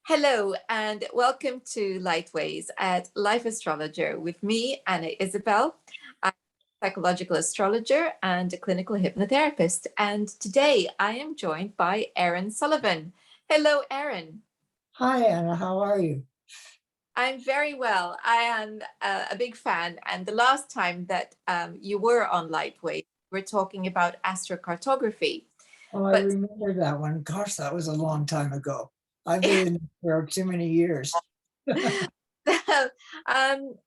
Hello and welcome to Lightways at Life Astrologer with me, Anna Isabel. I'm a psychological astrologer and a clinical hypnotherapist. And today I am joined by Erin Sullivan. Hello, Erin. Hi, Anna. How are you? I'm very well. I am a big fan. And the last time that you were on Lightways, we were talking about astrocartography. Oh, I But remember that one. Gosh, that was a long time ago. I've been in it for too many years.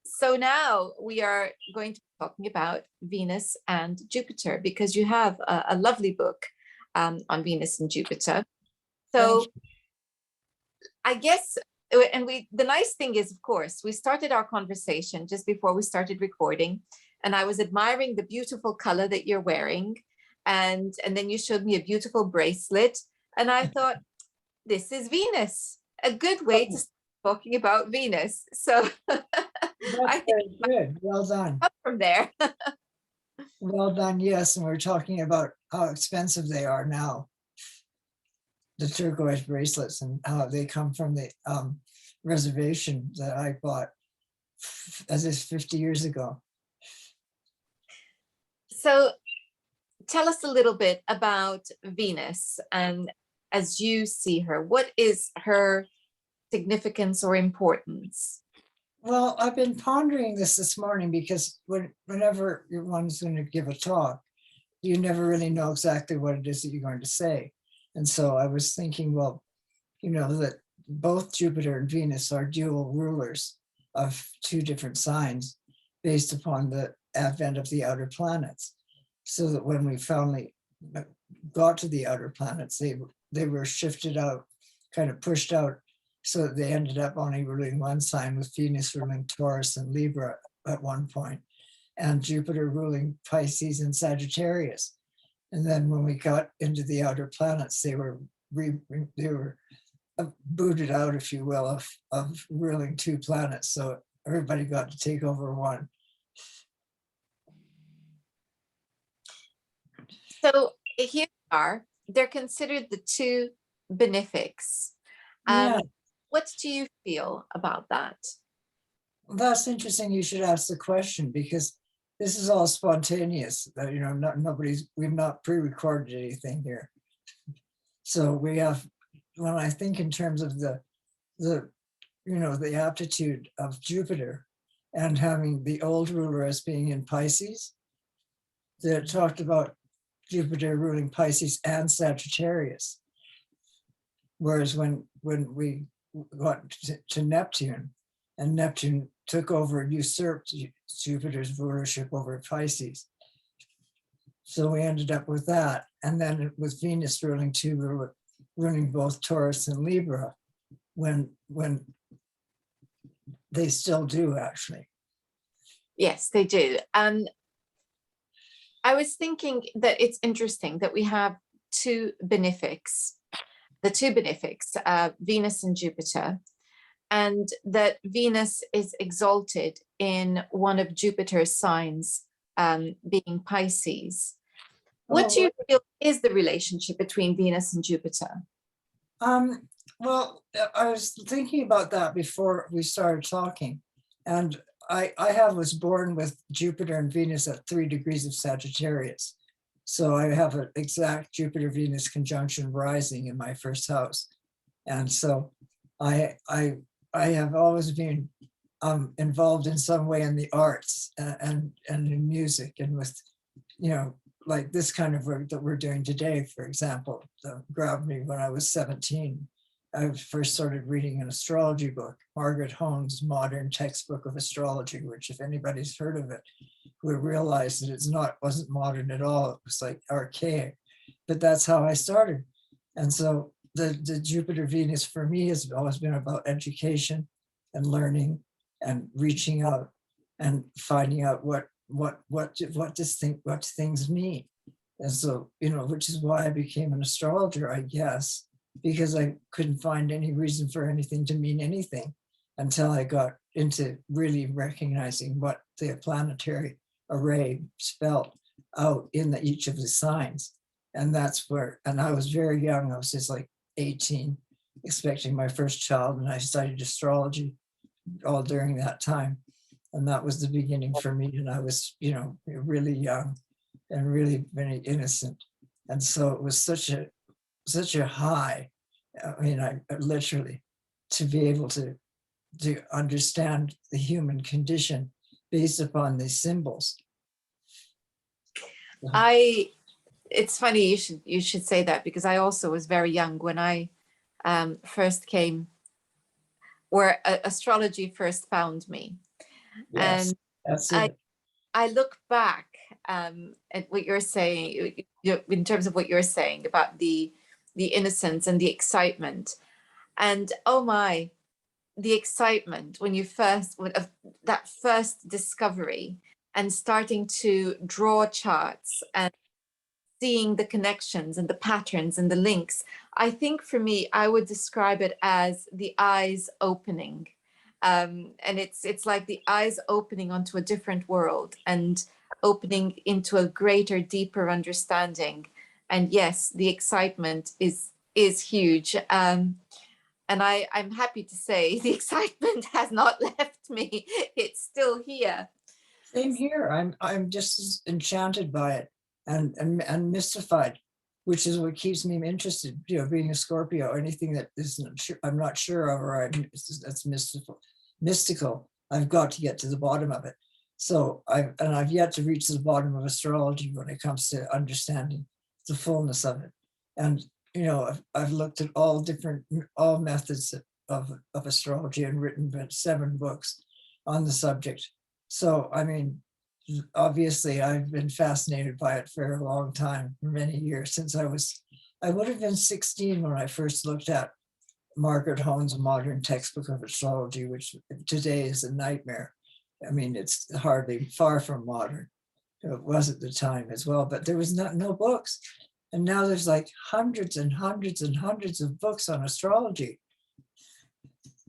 So now we are going to be talking about Venus and Jupiter because you have a lovely book on Venus and Jupiter. Thank So you. I guess, and the nice thing is, of course, we started our conversation just before we started recording, and I was admiring the beautiful color that you're wearing, and then you showed me a beautiful bracelet, and I thought, this is Venus, a good way to Oh, start talking about Venus. So that's I think very good. Well done. up from there. Well done. Yes. And we're talking about how expensive they are now, the turquoise bracelets, and how they come from the reservation that I bought as is 50 years ago. So tell us a little bit about Venus and as you see her, what is her significance or importance? Well, I've been pondering this morning because whenever one's going to give a talk, you never really know exactly what it is that you're going to say. And so I was thinking, well, that both Jupiter and Venus are dual rulers of two different signs based upon the advent of the outer planets. So that when we finally got to the outer planets, they were shifted out, kind of pushed out, so that they ended up only ruling one sign, with Venus ruling Taurus and Libra at one point, and Jupiter ruling Pisces and Sagittarius. And then when we got into the outer planets, they were booted out, if you will, of ruling two planets. So everybody got to take over one. So here we are. They're considered the two benefics. Yeah, What do you feel about that? that's interesting. You should ask the question, because this is all spontaneous. We've not pre-recorded anything here. So we have, when I think in terms of the aptitude of Jupiter and having the old ruler as being in Pisces, that talked about Jupiter ruling Pisces and Sagittarius. Whereas when we got to Neptune, and Neptune took over and usurped Jupiter's rulership over Pisces. So we ended up with that. And then with Venus ruling both Taurus and Libra, when they still do, actually. Yes, they do. I was thinking that it's interesting that we have two benefics, Venus and Jupiter, and that Venus is exalted in one of Jupiter's signs, being Pisces. What do Oh, you feel is the relationship between Venus and Jupiter? well, I was thinking about that before we started talking, and I was born with Jupiter and Venus at 3 degrees of Sagittarius. So I have an exact Jupiter-Venus conjunction rising in my first house. And so I have always been involved in some way in the arts and in music, and with, like this kind of work that we're doing today, for example, that grabbed me when I was 17. I first started reading an astrology book, Margaret Hone's Modern Textbook of Astrology, which, if anybody's heard of it, would realize that wasn't modern at all. It was like archaic, but that's how I started. And so the Jupiter Venus for me has always been about education and learning and reaching out and finding out what things mean. And so, which is why I became an astrologer, I guess, because I couldn't find any reason for anything to mean anything until I got into really recognizing what the planetary array spelled out in each of the signs. And that's where, and I was very young, I was just like 18, expecting my first child, and I studied astrology all during that time. And that was the beginning for me. And I was, you know, really young and really very innocent. And so it was such a high. I mean, I literally, to be able to understand the human condition based upon these symbols. It's funny you should say that, because I also was very young when I first came, where astrology first found me. Yes, And that's I it. I look back at what you're saying, in terms of what you're saying about the innocence and the excitement, and oh my, the excitement when you first, of that first discovery, and starting to draw charts and seeing the connections and the patterns and the links. I think for me, I would describe it as the eyes opening. And it's like the eyes opening onto a different world and opening into a greater, deeper understanding. And yes, the excitement is huge. And I'm happy to say the excitement has not left me. It's still here. Same here. I'm just as enchanted by it and mystified, which is what keeps me interested. You know, being a Scorpio, anything that isn't sure, I'm not sure of, or that's mystical. I've got to get to the bottom of it. So I've yet to reach the bottom of astrology when it comes to understanding the fullness of it. And you know, I've looked at all methods of astrology and written 7 books on the subject. So, I mean, obviously I've been fascinated by it for a long time, for many years, since I would have been 16 when I first looked at Margaret Hone's Modern Textbook of Astrology, which today is a nightmare. I mean, it's hardly far from modern. It was at the time as well, but there was no books. And now there's like hundreds and hundreds and hundreds of books on astrology,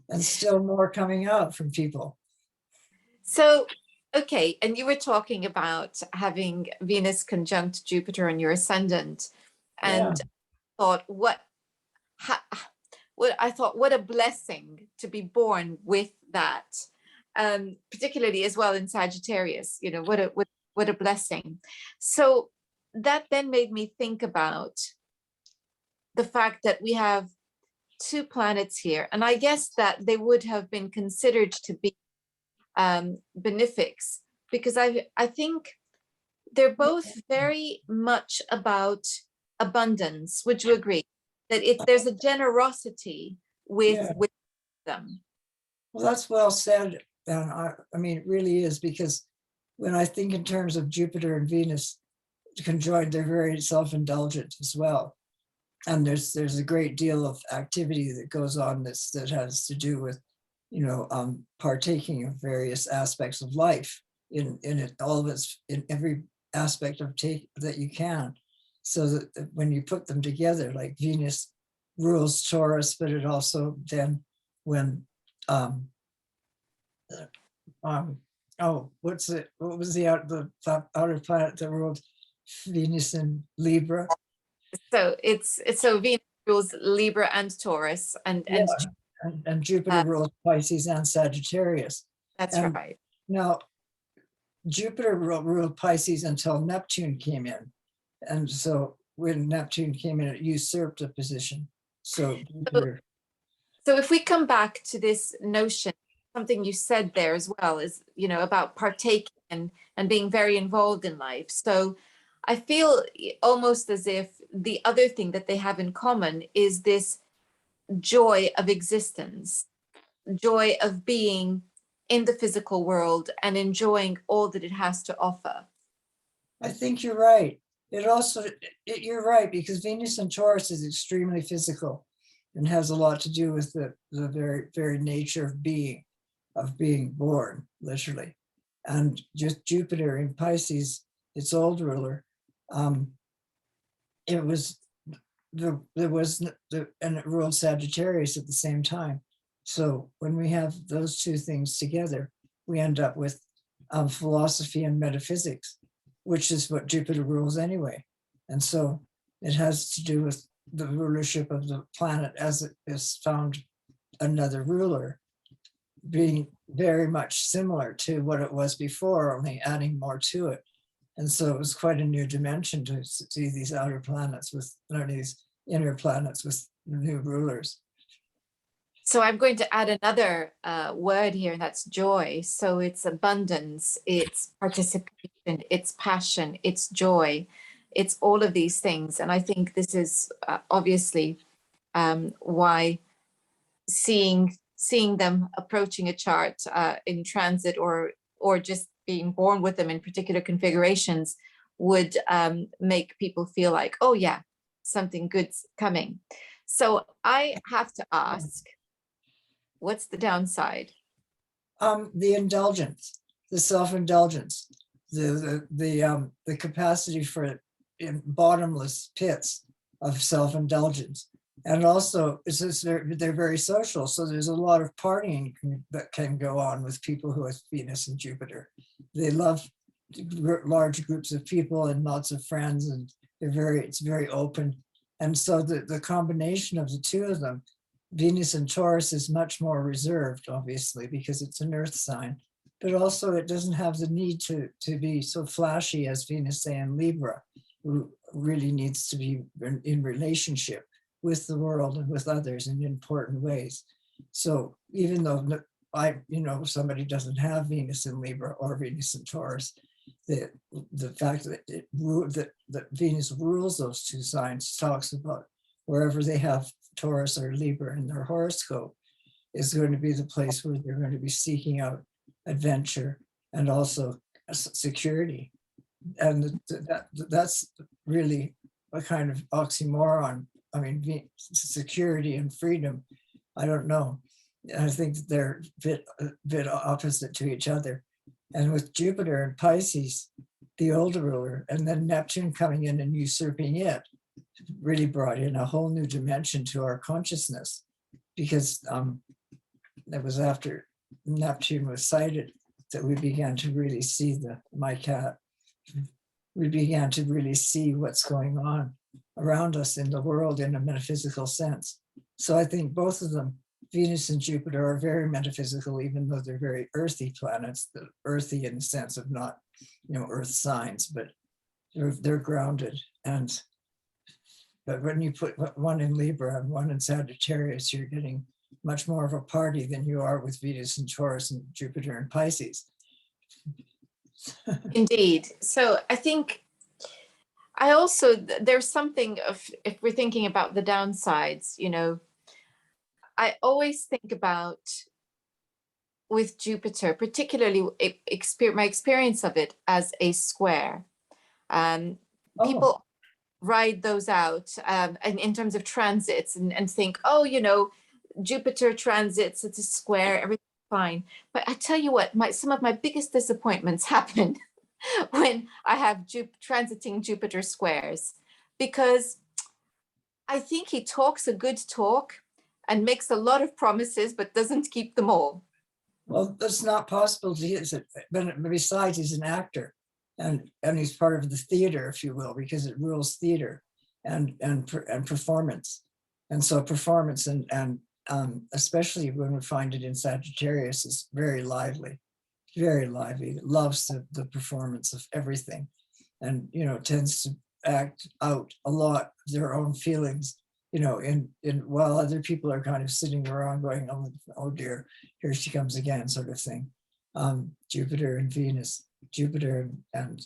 and still more coming out from people. So, okay, and you were talking about having Venus conjunct Jupiter in your ascendant, and Yeah. thought what I thought, what a blessing to be born with that, particularly as well in Sagittarius. You know, what a blessing. So that then made me think about the fact that we have 2 planets here, and I guess that they would have been considered to be benefics, because I think they're both very much about abundance. Would you agree that there's a generosity Yeah. with them? Well, that's well said. And I mean, it really is, because when I think in terms of Jupiter and Venus conjoined, they're very self-indulgent as well. And there's a great deal of activity that goes on that has to do with, you know, partaking of various aspects of life in it, all of its, in every aspect of that you can. So that when you put them together, like Venus rules Taurus, but it also then when what was the outer planet that ruled Venus and Libra? So so Venus rules Libra and Taurus, and And Jupiter rules Pisces and Sagittarius. that's And right. now Jupiter ruled Pisces until Neptune came in. And so when Neptune came in, it usurped a position. So Jupiter. So if we come back to this notion, something you said there as well is, you know, about partaking and being very involved in life. So I feel almost as if the other thing that they have in common is this joy of existence, joy of being in the physical world and enjoying all that it has to offer. I think you're right. It also, you're right, because Venus and Taurus is extremely physical and has a lot to do with the very, very nature of being born, literally. And just Jupiter in Pisces, its old ruler, it was, and it ruled Sagittarius at the same time. So when we have those 2 things together, we end up with philosophy and metaphysics, which is what Jupiter rules anyway. And so it has to do with the rulership of the planet as it is found another ruler, being very much similar to what it was before, only adding more to it. And so it was quite a new dimension to see these outer planets with, or these inner planets with new rulers. So I'm going to add another word here, and that's joy. So it's abundance, it's participation, it's passion, it's joy, it's all of these things. And I think this is obviously why seeing them approaching a chart in transit, or just being born with them in particular configurations, would make people feel like, oh yeah, something good's coming. So I have to ask, what's the downside? The indulgence, the self-indulgence, the capacity for bottomless pits of self-indulgence. And also, it's just they're very social. So there's a lot of partying that can go on with people who have Venus and Jupiter. They love large groups of people and lots of friends, and it's very open. And so the combination of the two of them, Venus and Taurus, is much more reserved, obviously, because it's an earth sign, but also it doesn't have the need to be so flashy as Venus, say, in Libra, who really needs to be in relationship with the world and with others in important ways. So even though somebody doesn't have Venus in Libra or Venus in Taurus, the fact that that Venus rules those two signs talks about wherever they have Taurus or Libra in their horoscope is going to be the place where they're going to be seeking out adventure and also security. And that's really a kind of oxymoron. I mean, security and freedom, I don't know. I think they're a bit opposite to each other. And with Jupiter and Pisces, the older ruler, and then Neptune coming in and usurping it, really brought in a whole new dimension to our consciousness, because it was after Neptune was sighted that we began to really see my cat. We began to really see what's going on around us in the world in a metaphysical sense. So I think both of them, Venus and Jupiter, are very metaphysical, even though they're very earthy planets, earthy in the sense of not, earth signs, but they're grounded. But when you put one in Libra and one in Sagittarius, you're getting much more of a party than you are with Venus and Taurus and Jupiter and Pisces. Indeed. So I think there's something of, if we're thinking about the downsides, I always think about with Jupiter, particularly my experience of it as a square. People ride those out and in terms of transits and think, Jupiter transits, it's a square, everything's fine. But I tell you what, some of my biggest disappointments happen when I have transiting Jupiter squares, because I think he talks a good talk and makes a lot of promises, but doesn't keep them all. Well, that's not possible. But besides, he's an actor, and he's part of the theater, if you will, because it rules theater and performance. And so performance and especially when we find it in Sagittarius, is very lively, it loves the performance of everything, and tends to act out a lot of their own feelings, in while other people are kind of sitting around going, oh dear, here she comes again, sort of thing. Jupiter and Venus, Jupiter and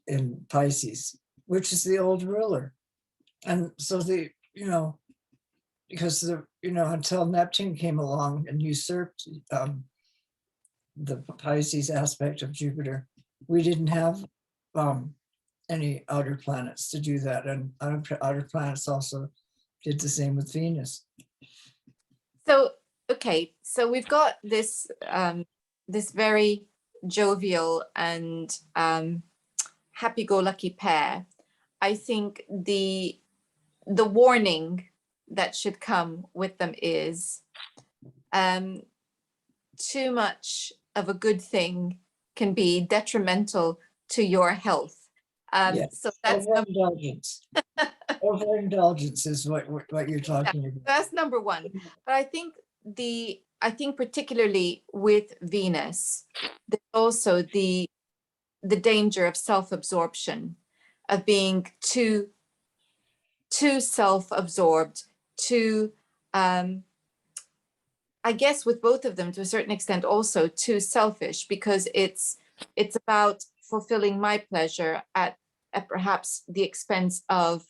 in Pisces, which is the old ruler. And so because until Neptune came along and usurped the Pisces aspect of Jupiter, we didn't have any outer planets to do that. And outer planets also did the same with Venus. So, okay, so we've got this this very jovial and happy-go-lucky pair. I think the warning that should come with them is too much of a good thing can be detrimental to your health. Yes. So that's indulgence. overindulgence is what you're talking about. That's number one. But I think particularly with Venus, there's also the danger of self-absorption, of being too self-absorbed, too I guess with both of them to a certain extent also too selfish, because it's about fulfilling my pleasure at perhaps the expense of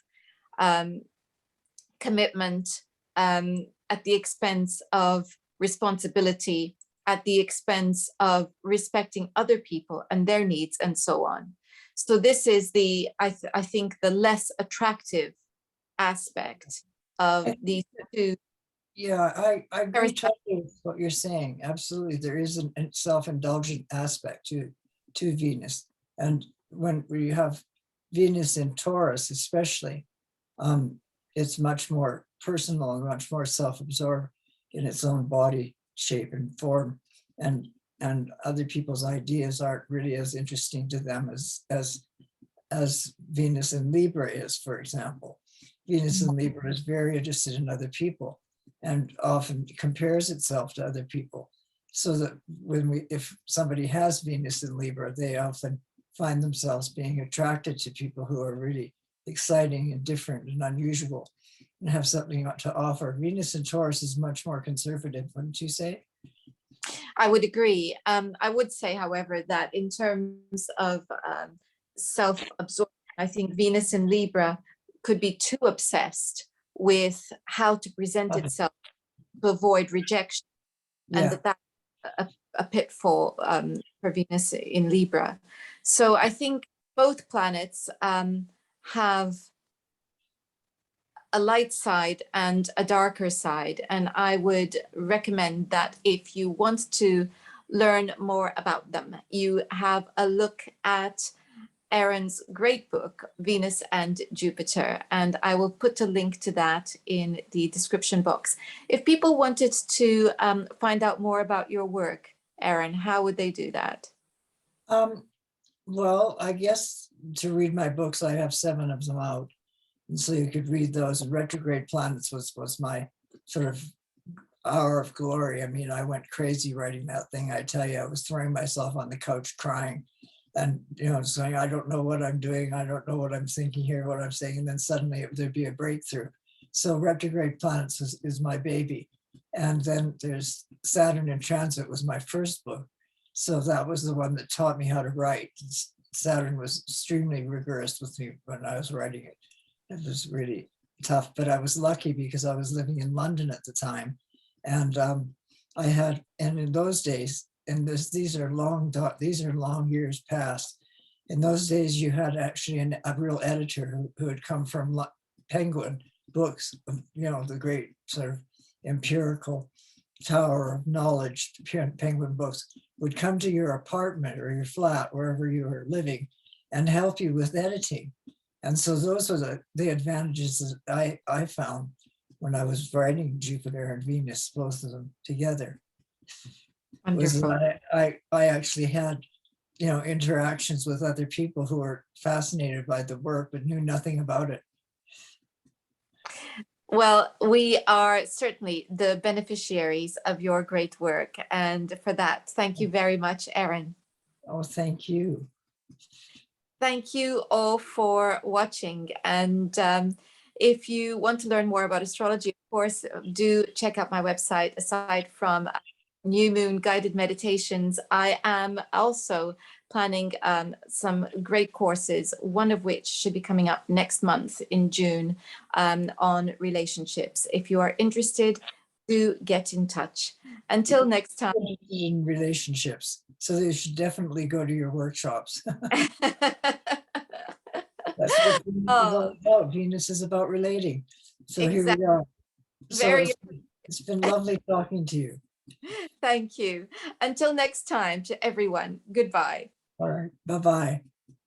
commitment, at the expense of responsibility, at the expense of respecting other people and their needs and so on. So this is I think the less attractive aspect of these two. Yeah, I agree totally with what you're saying. Absolutely. There is a self-indulgent aspect to Venus. And when we have Venus in Taurus, especially, it's much more personal and much more self-absorbed in its own body shape and form. And other people's ideas aren't really as interesting to them as Venus in Libra is, for example. Venus in Libra is very interested in other people and often compares itself to other people. So that if somebody has Venus in Libra, they often find themselves being attracted to people who are really exciting and different and unusual and have something to offer. Venus in Taurus is much more conservative, wouldn't you say? I would agree. I would say, however, that in terms of self-absorption, I think Venus in Libra could be too obsessed with how to present itself to avoid rejection, and that's a pitfall for Venus in Libra. So I think both planets have a light side and a darker side, and I would recommend that if you want to learn more about them, you have a look at Erin's great book, Venus and Jupiter, and I will put a link to that in the description box. If people wanted to find out more about your work, Erin, how would they do that? Well, I guess to read my books, I have 7 of them out. And so you could read those. And Retrograde Planets was my sort of hour of glory. I mean, I went crazy writing that thing. I tell you, I was throwing myself on the couch crying and, saying, I don't know what I'm doing. I don't know what I'm thinking here, what I'm saying. And then suddenly there'd be a breakthrough. So Retrograde Planets is my baby. And then there's Saturn in Transit was my first book. So that was the one that taught me how to write. Saturn was extremely rigorous with me when I was writing it. It was really tough, but I was lucky because I was living in London at the time. And and in those days, and these are long years past. In those days, you had actually a real editor who had come from Penguin Books, the great sort of empirical tower of knowledge, Penguin Books, would come to your apartment or your flat, wherever you were living, and help you with editing. And so those were the advantages that I found when I was writing Jupiter and Venus, both of them together. Wonderful. I actually had, interactions with other people who were fascinated by the work but knew nothing about it. Well, we are certainly the beneficiaries of your great work. And for that, thank you very much, Erin. Oh, thank you. Thank you all for watching. And if you want to learn more about astrology, of course, do check out my website. Aside from new moon guided meditations, I am also planning some great courses, one of which should be coming up next month in June on relationships. If you are interested, do get in touch. Until next time. In relationships, so they should definitely go to your workshops. That's what Venus is all about. Venus is about relating. So exactly. Here we are. So it's been lovely talking to you. Thank you. Until next time, to everyone, goodbye. All right. Bye-bye.